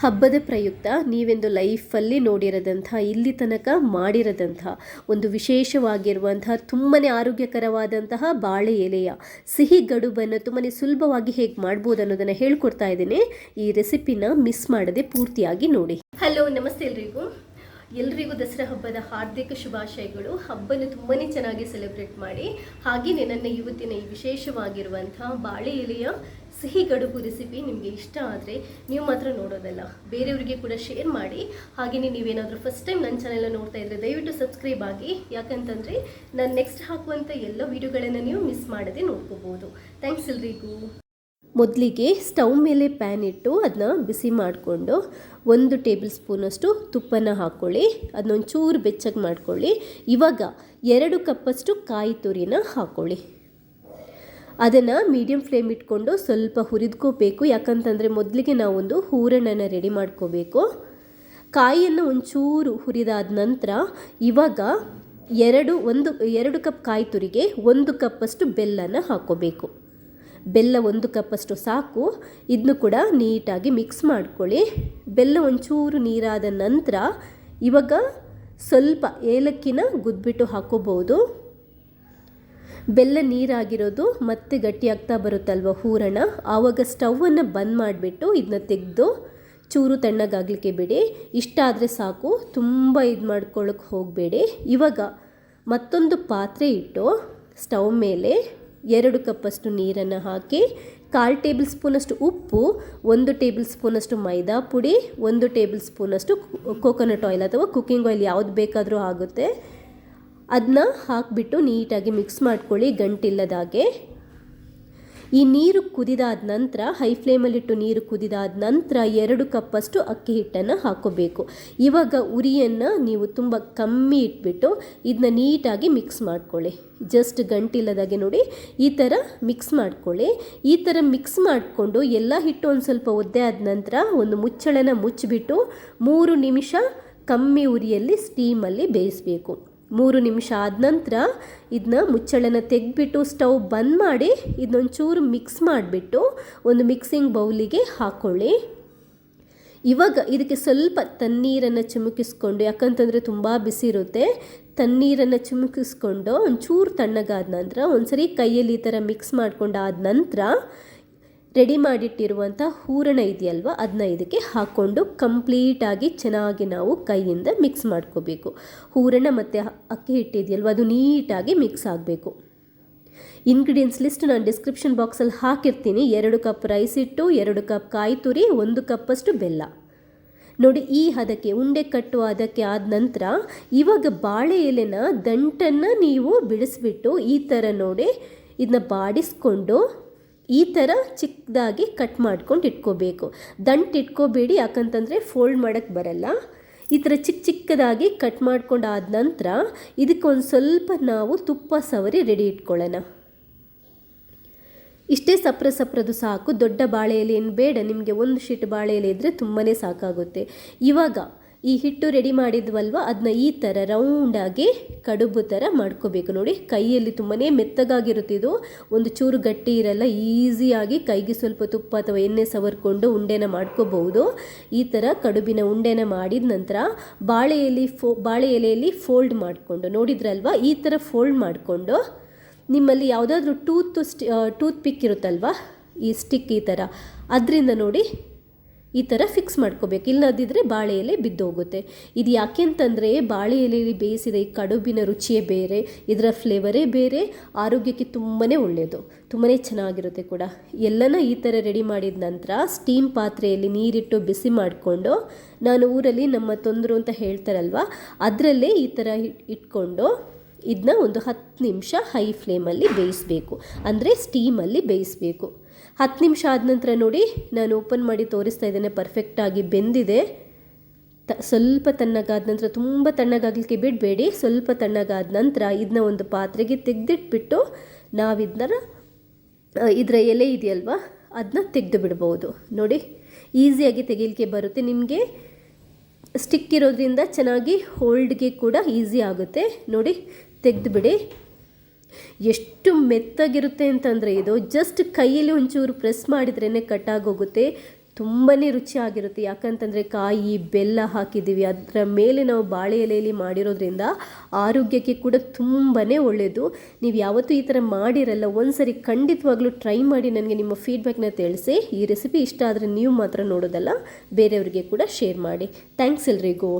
ಹಬ್ಬದ ಪ್ರಯುಕ್ತ ನೀವೆಂದು ಲೈಫಲ್ಲಿ ನೋಡಿರದಂಥ ಇಲ್ಲಿ ತನಕ ಮಾಡಿರದಂಥ ಒಂದು ವಿಶೇಷವಾಗಿರುವಂತಹ ತುಂಬಾ ಆರೋಗ್ಯಕರವಾದಂತಹ ಬಾಳೆ ಎಲೆಯ ಸಿಹಿ ಗಡುಬನ್ನು ತುಂಬಾ ಸುಲಭವಾಗಿ ಹೇಗೆ ಮಾಡ್ಬೋದು ಅನ್ನೋದನ್ನು ಹೇಳ್ಕೊಡ್ತಾ ಇದ್ದೀನಿ. ಈ ರೆಸಿಪಿನ ಮಿಸ್ ಮಾಡದೆ ಪೂರ್ತಿಯಾಗಿ ನೋಡಿ. ಹಲೋ, ನಮಸ್ತೆ ಎಲ್ರಿಗೂ ದಸರಾ ಹಬ್ಬದ ಹಾರ್ದಿಕ ಶುಭಾಶಯಗಳು. ಹಬ್ಬನ ತುಂಬಾ ಚೆನ್ನಾಗಿ ಸೆಲೆಬ್ರೇಟ್ ಮಾಡಿ. ಹಾಗೆಯೇ ನನ್ನ ಇವತ್ತಿನ ಈ ವಿಶೇಷವಾಗಿರುವಂಥ ಬಾಳೆ ಎಲೆಯ ಸಿಹಿ ಗಡುಬು ರೆಸಿಪಿ ನಿಮಗೆ ಇಷ್ಟ ಆದರೆ ನೀವು ಮಾತ್ರ ನೋಡೋದಲ್ಲ, ಬೇರೆಯವರಿಗೆ ಕೂಡ ಶೇರ್ ಮಾಡಿ. ಹಾಗೆಯೇ ನೀವೇನಾದರೂ ಫಸ್ಟ್ ಟೈಮ್ ನನ್ನ ಚಾನೆಲ್ ನೋಡ್ತಾ ಇದ್ದರೆ ದಯವಿಟ್ಟು ಸಬ್ಸ್ಕ್ರೈಬ್ ಆಗಿ. ಯಾಕಂತಂದರೆ ನಾನು ನೆಕ್ಸ್ಟ್ ಹಾಕುವಂಥ ಎಲ್ಲ ವಿಡಿಯೋಗಳನ್ನು ನೀವು ಮಿಸ್ ಮಾಡದೆ ನೋಡ್ಕೋಬೋದು. ಥ್ಯಾಂಕ್ಸ್ ಎಲ್ರಿಗೂ. ಮೊದಲಿಗೆ ಸ್ಟವ್ ಮೇಲೆ ಪ್ಯಾನ್ ಇಟ್ಟು ಅದನ್ನ ಬಿಸಿ ಮಾಡಿಕೊಂಡು 1 ಟೇಬಲ್ ಸ್ಪೂನಷ್ಟು ತುಪ್ಪನ ಹಾಕ್ಕೊಳ್ಳಿ. ಅದನ್ನೊಂಚೂರು ಬೆಚ್ಚಗೆ ಮಾಡ್ಕೊಳ್ಳಿ. ಇವಾಗ 2 ಕಪ್ಪಷ್ಟು ಕಾಯಿ ತುರಿನ ಹಾಕ್ಕೊಳ್ಳಿ. ಅದನ್ನು ಮೀಡಿಯಮ್ ಫ್ಲೇಮ್ ಇಟ್ಕೊಂಡು ಸ್ವಲ್ಪ ಹುರಿದ್ಕೋಬೇಕು. ಯಾಕಂತಂದರೆ ಮೊದಲಿಗೆ ನಾವೊಂದು ಹೂರಣನ ರೆಡಿ ಮಾಡ್ಕೋಬೇಕು. ಕಾಯಿಯನ್ನು ಒಂಚೂರು ಹುರಿದಾದ ನಂತರ ಇವಾಗ 2 ಕಪ್ ಕಾಯಿ ತುರಿಗೆ 1 ಕಪ್ಪಷ್ಟು ಬೆಲ್ಲನ ಹಾಕ್ಕೋಬೇಕು. ಬೆಲ್ಲ 1 ಕಪ್ಪಷ್ಟು ಸಾಕು. ಇದನ್ನು ಕೂಡ ನೀಟಾಗಿ ಮಿಕ್ಸ್ ಮಾಡ್ಕೊಳ್ಳಿ. ಬೆಲ್ಲ ಒಂಚೂರು ನೀರಾದ ನಂತರ ಇವಾಗ ಸ್ವಲ್ಪ ಏಲಕ್ಕಿನ ಗುದ್ಬಿಟ್ಟು ಹಾಕೋಬಹುದು. ಬೆಲ್ಲ ನೀರಾಗಿರೋದು ಮತ್ತೆ ಗಟ್ಟಿಯಾಗ್ತಾ ಬರುತ್ತಲ್ವ ಹೂರಣ, ಆವಾಗ ಸ್ಟವನ್ನು ಬಂದ್ ಮಾಡಿಬಿಟ್ಟು ಇದನ್ನ ತೆಗೆದು ಚೂರು ತಣ್ಣಗಾಗಲಿಕ್ಕೆ ಬಿಡಿ. ಇಷ್ಟ ಆದರೆ ಸಾಕು, ತುಂಬ ಇದು ಮಾಡ್ಕೊಳ್ಳೋಕೆ ಹೋಗಬೇಡಿ. ಇವಾಗ ಮತ್ತೊಂದು ಪಾತ್ರೆ ಇಟ್ಟು ಸ್ಟವ್ ಮೇಲೆ 2 ಕಪ್ಪಷ್ಟು ನೀರನ್ನು ಹಾಕಿ 1/4 ಟೇಬಲ್ ಸ್ಪೂನಷ್ಟು ಉಪ್ಪು, 1 ಟೇಬಲ್ ಸ್ಪೂನಷ್ಟು ಮೈದಾ ಪುಡಿ, 1 ಟೇಬಲ್ ಸ್ಪೂನಷ್ಟು ಕೋಕೋನಟ್ ಆಯಿಲ್ ಅಥವಾ ಕುಕ್ಕಿಂಗ್ ಆಯಿಲ್ ಯಾವುದು ಬೇಕಾದರೂ ಆಗುತ್ತೆ. ಅದನ್ನ ಹಾಕಿಬಿಟ್ಟು ನೀಟಾಗಿ ಮಿಕ್ಸ್ ಮಾಡ್ಕೊಳ್ಳಿ ಗಂಟಿಲ್ಲದಾಗೆ. ಈ ನೀರು ಕುದಿದಾದ ನಂತರ ಹೈ ಫ್ಲೇಮಲ್ಲಿಟ್ಟು ನೀರು ಕುದಿದಾದ ನಂತರ 2 ಕಪ್ಪಷ್ಟು ಅಕ್ಕಿ ಹಿಟ್ಟನ್ನು ಹಾಕೋಬೇಕು. ಇವಾಗ ಉರಿಯನ್ನು ನೀವು ತುಂಬ ಕಮ್ಮಿ ಇಟ್ಬಿಟ್ಟು ಇದನ್ನ ನೀಟಾಗಿ ಮಿಕ್ಸ್ ಮಾಡ್ಕೊಳ್ಳಿ. ಜಸ್ಟ್ ಗಂಟಿಲ್ಲದಾಗೆ ನೋಡಿ ಈ ಥರ ಮಿಕ್ಸ್ ಮಾಡ್ಕೊಳ್ಳಿ. ಈ ಥರ ಮಿಕ್ಸ್ ಮಾಡಿಕೊಂಡು ಎಲ್ಲ ಹಿಟ್ಟು ಒಂದು ಸ್ವಲ್ಪ ಒದ್ದೆ ಆದ ನಂತರ ಒಂದು ಮುಚ್ಚಳನ ಮುಚ್ಚಿಬಿಟ್ಟು 3 ನಿಮಿಷ ಕಮ್ಮಿ ಉರಿಯಲ್ಲಿ ಸ್ಟೀಮಲ್ಲಿ ಬೇಯಿಸಬೇಕು. 3 ನಿಮಿಷ ಆದ ನಂತರ ಇದನ್ನ ಮುಚ್ಚಳನ ತೆಗೆದ್ಬಿಟ್ಟು ಸ್ಟವ್ ಬಂದ್ ಮಾಡಿ ಇದನ್ನೊಂಚೂರು ಮಿಕ್ಸ್ ಮಾಡಿಬಿಟ್ಟು ಒಂದು ಮಿಕ್ಸಿಂಗ್ ಬೌಲಿಗೆ ಹಾಕ್ಕೊಳ್ಳಿ. ಇವಾಗ ಇದಕ್ಕೆ ಸ್ವಲ್ಪ ತಣ್ಣೀರನ್ನು ಚಿಮುಕಿಸ್ಕೊಂಡು, ಯಾಕಂತಂದರೆ ತುಂಬ ಬಿಸಿ ಇರುತ್ತೆ, ತಣ್ಣೀರನ್ನು ಚಿಮುಕಿಸ್ಕೊಂಡು ಒಂಚೂರು ತಣ್ಣಗಾದ ನಂತರ ಒಂದ್ಸರಿ ಕೈಯಲ್ಲಿ ಈ ಥರ ಮಿಕ್ಸ್ ಮಾಡ್ಕೊಂಡಾದ ನಂತರ ರೆಡಿ ಮಾಡಿಟ್ಟಿರುವಂಥ ಹೂರಣ ಇದೆಯಲ್ವ ಅದನ್ನ ಇದಕ್ಕೆ ಹಾಕ್ಕೊಂಡು ಕಂಪ್ಲೀಟಾಗಿ ಚೆನ್ನಾಗಿ ನಾವು ಕೈಯಿಂದ ಮಿಕ್ಸ್ ಮಾಡ್ಕೋಬೇಕು. ಹೂರಣ ಮತ್ತು ಅಕ್ಕಿ ಹಿಟ್ಟಿದೆಯಲ್ವ ಅದು ನೀಟಾಗಿ ಮಿಕ್ಸ್ ಆಗಬೇಕು. ಇಂಗ್ರೀಡಿಯೆಂಟ್ಸ್ ಲಿಸ್ಟ್ ನಾನು ಡಿಸ್ಕ್ರಿಪ್ಷನ್ ಬಾಕ್ಸಲ್ಲಿ ಹಾಕಿರ್ತೀನಿ. 2 ಕಪ್ ರೈಸ್ ಹಿಟ್ಟು, 2 ಕಪ್ ಕಾಯಿ ತುರಿ, 1 ಕಪ್ಪಷ್ಟು ಬೆಲ್ಲ. ನೋಡಿ ಈ ಹದಕ್ಕೆ ಉಂಡೆ ಕಟ್ಟುವ ಅದಕ್ಕೆ ಆದ ನಂತರ ಇವಾಗ ಬಾಳೆ ಎಲೆನ ದಂಟನ್ನು ನೀವು ಬಿಡಿಸ್ಬಿಟ್ಟು ಈ ಥರ ನೋಡಿ ಇದನ್ನ ಬಾಡಿಸ್ಕೊಂಡು ಈ ಥರ ಚಿಕ್ಕದಾಗಿ ಕಟ್ ಮಾಡ್ಕೊಂಡು ಇಟ್ಕೋಬೇಕು. ದಂಟು ಇಟ್ಕೋಬೇಡಿ, ಯಾಕಂತಂದರೆ ಫೋಲ್ಡ್ ಮಾಡೋಕ್ಕೆ ಬರಲ್ಲ. ಈ ಥರ ಚಿಕ್ಕದಾಗಿ ಕಟ್ ಮಾಡ್ಕೊಂಡಾದ ನಂತರ ಇದಕ್ಕೊಂದು ಸ್ವಲ್ಪ ನಾವು ತುಪ್ಪ ಸವರಿ ರೆಡಿ ಇಟ್ಕೊಳ್ಳೋಣ. ಇಷ್ಟೇ ಸಪ್ರದು ಸಾಕು. ದೊಡ್ಡ ಬಾಳೆ ಎಲೆ ಏನು ಬೇಡ, ನಿಮಗೆ 1 ಶೀಟ್ ಬಾಳೆ ಎಲೆ ಇದ್ದರೆ ತುಂಬಾ ಸಾಕಾಗುತ್ತೆ. ಇವಾಗ ಈ ಹಿಟ್ಟು ರೆಡಿ ಮಾಡಿದ್ವಲ್ವ ಅದನ್ನ ಈ ಥರ ರೌಂಡಾಗಿ ಕಡುಬು ಥರ ಮಾಡ್ಕೋಬೇಕು. ನೋಡಿ ಕೈಯಲ್ಲಿ ತುಂಬಾ ಮೆತ್ತಗಾಗಿರುತ್ತಿದ್ದು, ಒಂದು ಚೂರು ಗಟ್ಟಿ ಇರಲ್ಲ. ಈಸಿಯಾಗಿ ಕೈಗೆ ಸ್ವಲ್ಪ ತುಪ್ಪ ಅಥವಾ ಎಣ್ಣೆ ಸವರ್ಕೊಂಡು ಉಂಡೆನ ಮಾಡ್ಕೋಬಹುದು. ಈ ಥರ ಕಡುಬಿನ ಉಂಡೆನ ಮಾಡಿದ ನಂತರ ಬಾಳೆ ಎಲೆಯಲ್ಲಿ ಫೋಲ್ಡ್ ಮಾಡಿಕೊಂಡು ನೋಡಿದ್ರಲ್ವ ಈ ಥರ ಫೋಲ್ಡ್ ಮಾಡಿಕೊಂಡು ನಿಮ್ಮಲ್ಲಿ ಯಾವುದಾದ್ರೂ ಟೂತ್ ಪಿಕ್ ಇರುತ್ತಲ್ವ, ಈ ಸ್ಟಿಕ್ ಈ ಥರ, ಅದರಿಂದ ನೋಡಿ ಈ ಥರ ಫಿಕ್ಸ್ ಮಾಡ್ಕೋಬೇಕು. ಇಲ್ಲದಿದ್ದರೆ ಬಾಳೆ ಎಲೆ ಬಿದ್ದೋಗುತ್ತೆ. ಇದು ಯಾಕೆ ಅಂತಂದರೆ ಬಾಳೆ ಎಲೆಯಲ್ಲಿ ಬೇಯಿಸಿದ ಈ ಕಡುಬಿನ ರುಚಿಯೇ ಬೇರೆ, ಇದರ ಫ್ಲೇವರೇ ಬೇರೆ, ಆರೋಗ್ಯಕ್ಕೆ ತುಂಬಾ ಒಳ್ಳೆಯದು, ತುಂಬಾ ಚೆನ್ನಾಗಿರುತ್ತೆ ಕೂಡ. ಎಲ್ಲನ ಈ ಥರ ರೆಡಿ ಮಾಡಿದ ನಂತರ ಸ್ಟೀಮ್ ಪಾತ್ರೆಯಲ್ಲಿ ನೀರಿಟ್ಟು ಬಿಸಿ ಮಾಡಿಕೊಂಡು, ನಾನು ಊರಲ್ಲಿ ನಮ್ಮ ತೊಂದರು ಅಂತ ಹೇಳ್ತಾರಲ್ವ ಅದರಲ್ಲೇ ಈ ಥರ ಇಟ್ಕೊಂಡು ಇದನ್ನ ಒಂದು 10 ನಿಮಿಷ ಹೈ ಫ್ಲೇಮಲ್ಲಿ ಬೇಯಿಸಬೇಕು. ಅಂದರೆ ಸ್ಟೀಮಲ್ಲಿ ಬೇಯಿಸಬೇಕು. 10 ನಿಮಿಷ ಆದ ನಂತರ ನೋಡಿ ನಾನು ಓಪನ್ ಮಾಡಿ ತೋರಿಸ್ತಾ ಇದ್ದೇನೆ, ಪರ್ಫೆಕ್ಟಾಗಿ ಬೆಂದಿದೆ. ಸ್ವಲ್ಪ ತಣ್ಣಗಾದ ನಂತರ, ತುಂಬ ತಣ್ಣಗಾಗಲಿಕ್ಕೆ ಬಿಡಬೇಡಿ, ಸ್ವಲ್ಪ ತಣ್ಣಗಾದ ನಂತರ ಇದನ್ನ ಒಂದು ಪಾತ್ರೆಗೆ ತೆಗೆದಿಟ್ಬಿಟ್ಟು ಇದರ ಎಲೆ ಇದೆಯಲ್ವ ಅದನ್ನ ತೆಗೆದು ಬಿಡ್ಬೋದು. ನೋಡಿ ಈಸಿಯಾಗಿ ತೆಗಿಲಿಕ್ಕೆ ಬರುತ್ತೆ. ನಿಮಗೆ ಸ್ಟಿಕ್ ಇರೋದ್ರಿಂದ ಚೆನ್ನಾಗಿ ಹೋಲ್ಡ್ಗೆ ಕೂಡ ಈಸಿ ಆಗುತ್ತೆ. ನೋಡಿ ತೆಗೆದುಬಿಡಿ. ಎಷ್ಟು ಮೆತ್ತಗಿರುತ್ತೆ ಅಂತಂದರೆ ಇದು ಜಸ್ಟ್ ಕೈಯಲ್ಲಿ ಒಂಚೂರು ಪ್ರೆಸ್ ಮಾಡಿದ್ರೇ ಕಟ್ಟಾಗೋಗುತ್ತೆ. ತುಂಬಾ ರುಚಿಯಾಗಿರುತ್ತೆ. ಯಾಕಂತಂದರೆ ಕಾಯಿ ಬೆಲ್ಲ ಹಾಕಿದ್ದೀವಿ, ಅದರ ಮೇಲೆ ನಾವು ಬಾಳೆ ಎಲೆಯಲ್ಲಿ ಮಾಡಿರೋದ್ರಿಂದ ಆರೋಗ್ಯಕ್ಕೆ ಕೂಡ ತುಂಬಾ ಒಳ್ಳೆಯದು. ನೀವು ಯಾವತ್ತೂ ಈ ಥರ ಮಾಡಿರಲ್ಲ, ಒಂದ್ಸರಿ ಖಂಡಿತವಾಗ್ಲೂ ಟ್ರೈ ಮಾಡಿ ನನಗೆ ನಿಮ್ಮ ಫೀಡ್ಬ್ಯಾಕ್ನ ತಿಳಿಸಿ. ಈ ರೆಸಿಪಿ ಇಷ್ಟ ಆದರೆ ನೀವು ಮಾತ್ರ ನೋಡೋದಲ್ಲ, ಬೇರೆಯವರಿಗೆ ಕೂಡ ಶೇರ್ ಮಾಡಿ. ಥ್ಯಾಂಕ್ಸ್ ಎಲ್ರಿಗೂ.